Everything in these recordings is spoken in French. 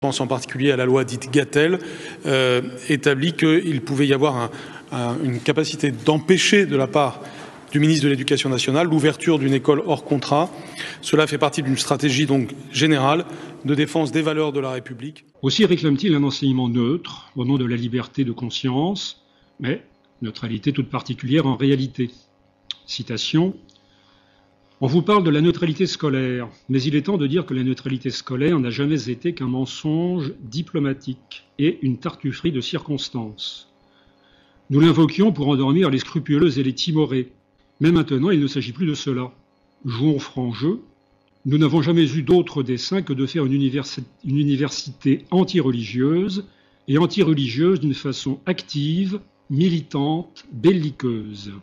pense en particulier à la loi dite Gatel, établit qu'il pouvait y avoir une capacité d'empêcher de la part du ministre de l'Éducation nationale l'ouverture d'une école hors contrat. Cela fait partie d'une stratégie donc générale de défense des valeurs de la République. Aussi réclame-t-il un enseignement neutre au nom de la liberté de conscience, mais neutralité toute particulière en réalité. Citation. On vous parle de la neutralité scolaire, mais il est temps de dire que la neutralité scolaire n'a jamais été qu'un mensonge diplomatique et une tartufferie de circonstances. Nous l'invoquions pour endormir les scrupuleux et les timorés, mais maintenant il ne s'agit plus de cela. Jouons franc jeu. Nous n'avons jamais eu d'autre dessein que de faire une université anti-religieuse, et anti-religieuse d'une façon active, militante, belliqueuse.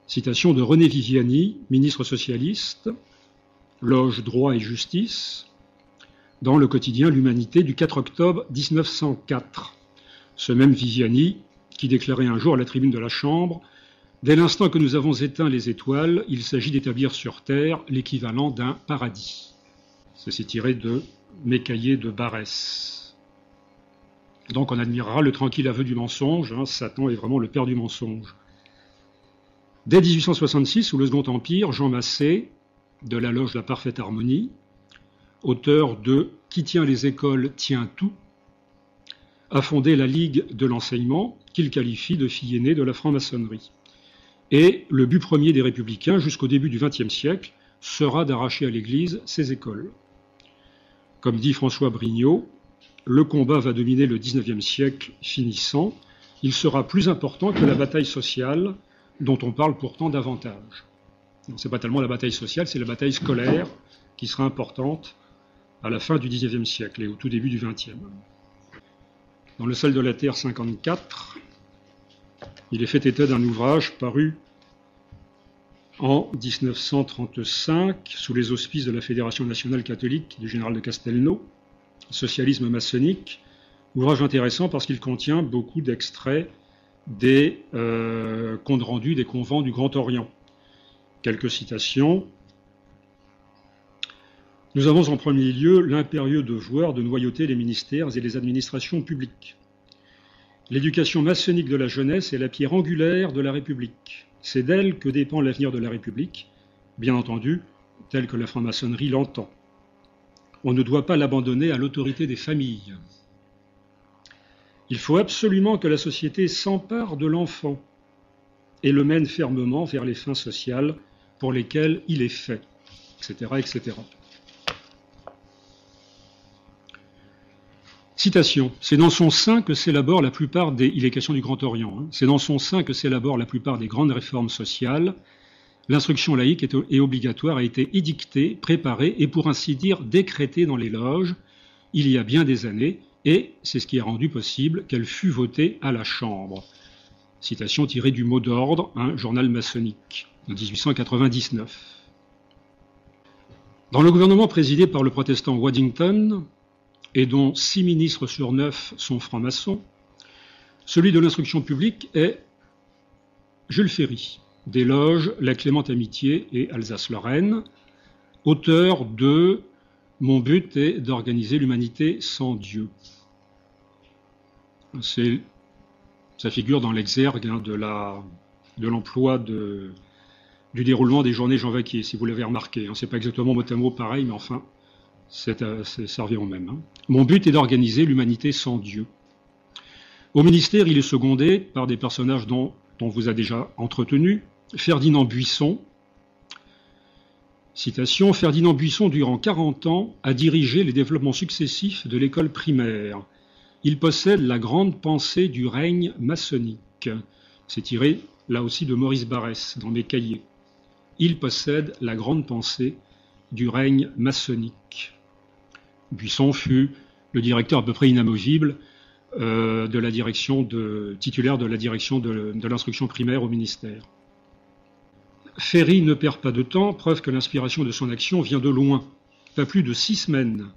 Citation de René Viviani, ministre socialiste, loge Droit et Justice, dans le quotidien L'Humanité du 4 octobre 1904. Ce même Viviani qui déclarait un jour à la tribune de la Chambre « Dès l'instant que nous avons éteint les étoiles, il s'agit d'établir sur Terre l'équivalent d'un paradis. » Ceci tiré de Mes cahiers de Barès. Donc on admirera le tranquille aveu du mensonge, Satan est vraiment le père du mensonge. Dès 1866, sous le Second Empire, Jean Massé, de la loge La Parfaite Harmonie, auteur de « Qui tient les écoles tient tout », a fondé la Ligue de l'enseignement, qu'il qualifie de fille aînée de la franc-maçonnerie. Et le but premier des républicains, jusqu'au début du XXe siècle, sera d'arracher à l'Église ces écoles. Comme dit François Brignot, le combat va dominer le XIXe siècle finissant, il sera plus important que la bataille sociale, dont on parle pourtant davantage. Ce n'est pas tellement la bataille sociale, c'est la bataille scolaire qui sera importante à la fin du XIXe siècle et au tout début du XXe. Dans Le sel de la terre 54, il est fait état d'un ouvrage paru en 1935 sous les auspices de la Fédération nationale catholique du général de Castelnau, Socialisme maçonnique, ouvrage intéressant parce qu'il contient beaucoup d'extraits des comptes rendus des convents du Grand Orient. Quelques citations. Nous avons en premier lieu l'impérieux devoir de noyauter les ministères et les administrations publiques. L'éducation maçonnique de la jeunesse est la pierre angulaire de la République. C'est d'elle que dépend l'avenir de la République, bien entendu, tel que la franc-maçonnerie l'entend. On ne doit pas l'abandonner à l'autorité des familles. Il faut absolument que la société s'empare de l'enfant et le mène fermement vers les fins sociales pour lesquelles il est fait, etc., etc. Citation. C'est dans son sein que s'élaborent la plupart des... Il est question du Grand Orient. C'est dans son sein que s'élaborent la plupart des grandes réformes sociales. L'instruction laïque et obligatoire a été édictée, préparée et pour ainsi dire décrétée dans les loges il y a bien des années, et c'est ce qui a rendu possible qu'elle fût votée à la Chambre. Citation tirée du Mot d'ordre, un journal maçonnique, en 1899. Dans le gouvernement présidé par le protestant Waddington, et dont 6 ministres sur 9 sont francs-maçons, celui de l'instruction publique est Jules Ferry, des loges La Clémente Amitié et Alsace-Lorraine, auteur de « Mon but est d'organiser l'humanité sans Dieu ». Ça figure dans l'exergue de l'emploi du déroulement des journées Jean Vaquier, si vous l'avez remarqué. C'est pas exactement mot à mot pareil, mais enfin, ça revient au même. Mon but est d'organiser l'humanité sans Dieu. Au ministère, il est secondé par des personnages dont on vous a déjà entretenu. Ferdinand Buisson, citation, Ferdinand Buisson, durant 40 ans, a dirigé les développements successifs de l'école primaire. Il possède la grande pensée du règne maçonnique. C'est tiré, là aussi, de Maurice Barès, dans Mes cahiers. Il possède la grande pensée du règne maçonnique. Buisson fut le directeur à peu près inamovible de la direction titulaire de la direction de l'instruction primaire au ministère. Ferry ne perd pas de temps, preuve que l'inspiration de son action vient de loin. Pas plus de 6 semaines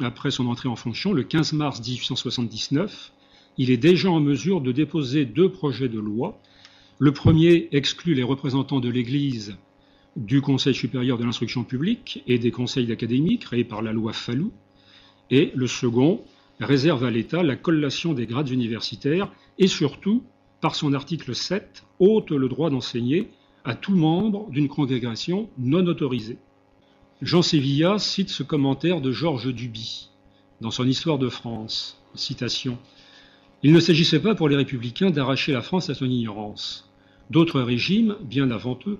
après son entrée en fonction, le 15 mars 1879, il est déjà en mesure de déposer 2 projets de loi. Le premier exclut les représentants de l'Église du Conseil supérieur de l'instruction publique et des conseils d'académie créés par la loi Fallou, et le second réserve à l'État la collation des grades universitaires et surtout, par son article 7, ôte le droit d'enseigner à tout membre d'une congrégation non autorisée. Jean Sévillat cite ce commentaire de Georges Duby dans son Histoire de France. Citation. « Il ne s'agissait pas pour les républicains d'arracher la France à son ignorance. D'autres régimes, bien avant eux,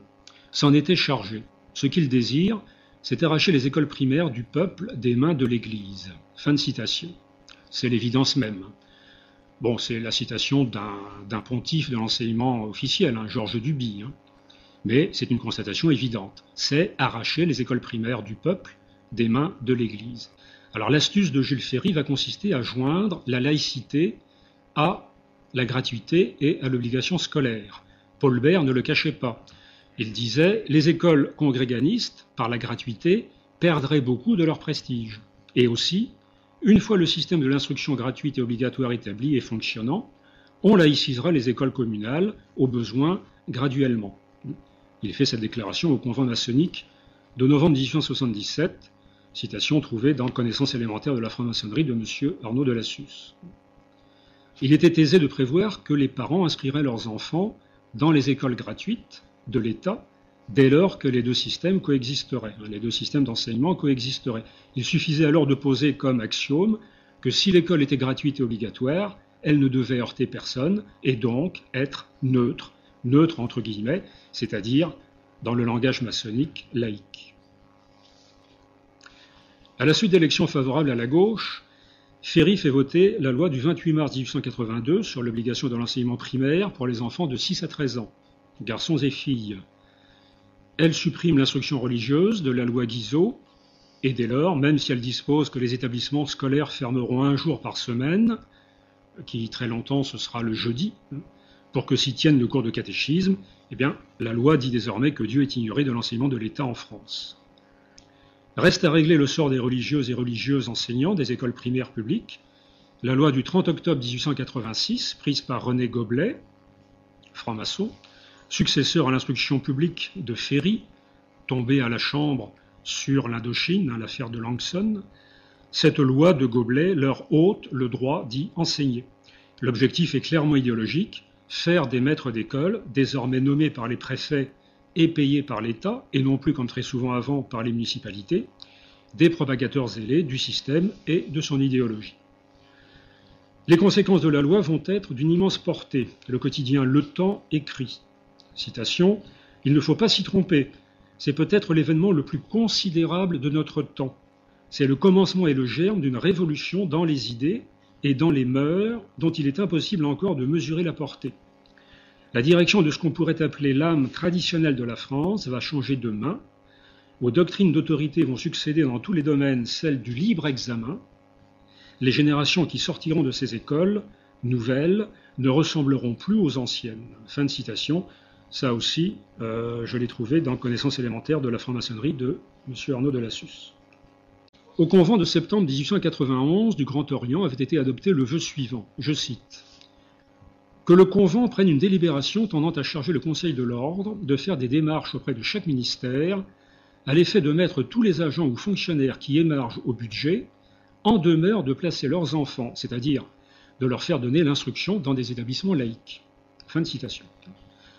s'en étaient chargés. Ce qu'ils désirent, c'est arracher les écoles primaires du peuple des mains de l'Église. » Fin de citation. C'est l'évidence même. Bon, c'est la citation d'un pontife de l'enseignement officiel, Georges Duby. Mais c'est une constatation évidente. C'est arracher les écoles primaires du peuple des mains de l'Église. Alors l'astuce de Jules Ferry va consister à joindre la laïcité à la gratuité et à l'obligation scolaire. Paul Bert ne le cachait pas. Il disait « Les écoles congréganistes, par la gratuité, perdraient beaucoup de leur prestige. Et aussi, une fois le système de l'instruction gratuite et obligatoire établi et fonctionnant, on laïcisera les écoles communales, au besoin, graduellement. » Il fait cette déclaration au convent maçonnique de novembre 1877, citation trouvée dans Connaissances élémentaires de la franc-maçonnerie de M. Arnaud de Lassus. Il était aisé de prévoir que les parents inscriraient leurs enfants dans les écoles gratuites de l'État dès lors que les deux systèmes coexisteraient, les deux systèmes d'enseignement coexisteraient. Il suffisait alors de poser comme axiome que si l'école était gratuite et obligatoire, elle ne devait heurter personne et donc être neutre entre guillemets, c'est-à-dire, dans le langage maçonnique, laïque. À la suite d'élections favorables à la gauche, Ferry fait voter la loi du 28 mars 1882 sur l'obligation de l'enseignement primaire pour les enfants de 6 à 13 ans, garçons et filles. Elle supprime l'instruction religieuse de la loi Guizot, et dès lors, même si elle dispose que les établissements scolaires fermeront un jour par semaine, qui très longtemps ce sera le jeudi, pour que s'y tiennent le cours de catéchisme, eh bien, la loi dit désormais que Dieu est ignoré de l'enseignement de l'État en France. Reste à régler le sort des religieuses et religieux enseignants des écoles primaires publiques. La loi du 30 octobre 1886, prise par René Goblet, franc-maçon, successeur à l'instruction publique de Ferry, tombé à la Chambre sur l'Indochine, l'affaire de Langson, cette loi de Goblet leur ôte le droit d'y enseigner. L'objectif est clairement idéologique, faire des maîtres d'école, désormais nommés par les préfets et payés par l'État, et non plus comme très souvent avant par les municipalités, des propagateurs zélés du système et de son idéologie. Les conséquences de la loi vont être d'une immense portée. Le quotidien Le Temps écrit, citation, « Il ne faut pas s'y tromper, c'est peut-être l'événement le plus considérable de notre temps. C'est le commencement et le germe d'une révolution dans les idées et dans les mœurs dont il est impossible encore de mesurer la portée. La direction de ce qu'on pourrait appeler l'âme traditionnelle de la France va changer de main. Aux doctrines d'autorité vont succéder dans tous les domaines celles du libre examen. Les générations qui sortiront de ces écoles nouvelles ne ressembleront plus aux anciennes. » Fin de citation. Ça aussi, je l'ai trouvé dans Connaissances élémentaires de la franc-maçonnerie de M. Arnaud de Lassus. Au convent de septembre 1891 du Grand Orient avait été adopté le vœu suivant, je cite, « Que le convent prenne une délibération tendant à charger le Conseil de l'Ordre de faire des démarches auprès de chaque ministère à l'effet de mettre tous les agents ou fonctionnaires qui émargent au budget en demeure de placer leurs enfants, c'est-à-dire de leur faire donner l'instruction dans des établissements laïques. » Fin de citation.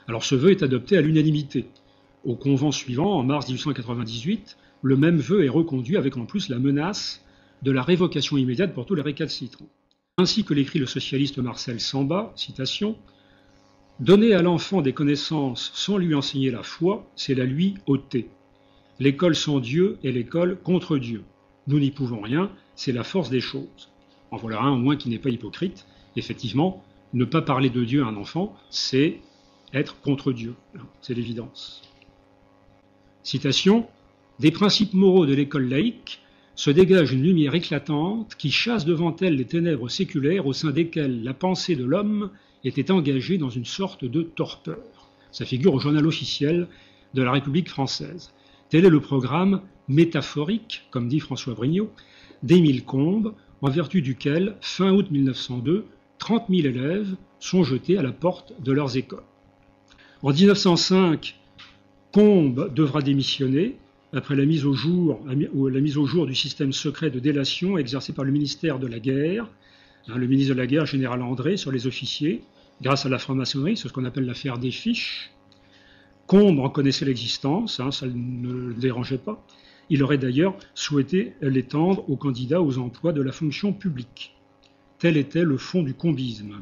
Alors ce vœu est adopté à l'unanimité. Au convent suivant, en mars 1898, le même vœu est reconduit avec en plus la menace de la révocation immédiate pour tous les récalcitrants. Ainsi que l'écrit le socialiste Marcel Samba, citation, « Donner à l'enfant des connaissances sans lui enseigner la foi, c'est la lui ôter. L'école sans Dieu est l'école contre Dieu. Nous n'y pouvons rien, c'est la force des choses. » En voilà un au moins qui n'est pas hypocrite. Effectivement, ne pas parler de Dieu à un enfant, c'est être contre Dieu. C'est l'évidence. Citation, « Des principes moraux de l'école laïque se dégage une lumière éclatante qui chasse devant elle les ténèbres séculaires au sein desquelles la pensée de l'homme était engagée dans une sorte de torpeur. » Ça figure au journal officiel de la République française. Tel est le programme métaphorique, comme dit François Brignot, d'Émile Combes, en vertu duquel, fin août 1902, 30 000 élèves sont jetés à la porte de leurs écoles. En 1905, Combes devra démissionner après la mise au jour du système secret de délation exercé par le ministère de la Guerre, le ministre de la Guerre, général André, sur les officiers, grâce à la franc-maçonnerie, c'est ce qu'on appelle l'affaire des fiches. Combes en connaissait l'existence, ça ne le dérangeait pas. Il aurait d'ailleurs souhaité l'étendre aux candidats aux emplois de la fonction publique. Tel était le fond du combisme.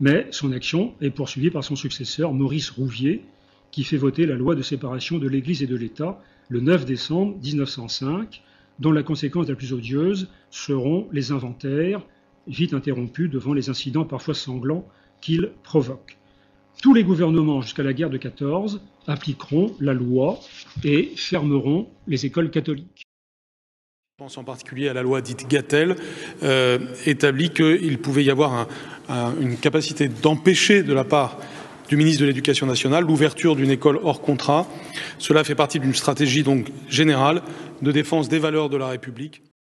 Mais son action est poursuivie par son successeur, Maurice Rouvier, qui fait voter la loi de séparation de l'Église et de l'État le 9 décembre 1905, dont la conséquence la plus odieuse seront les inventaires, vite interrompus devant les incidents parfois sanglants qu'il provoque. Tous les gouvernements jusqu'à la guerre de 14 appliqueront la loi et fermeront les écoles catholiques. Je pense en particulier à la loi dite Gatel, établit qu'il pouvait y avoir une capacité d'empêcher de la part du ministre de l'Éducation nationale l'ouverture d'une école hors contrat. Cela fait partie d'une stratégie donc générale de défense des valeurs de la République.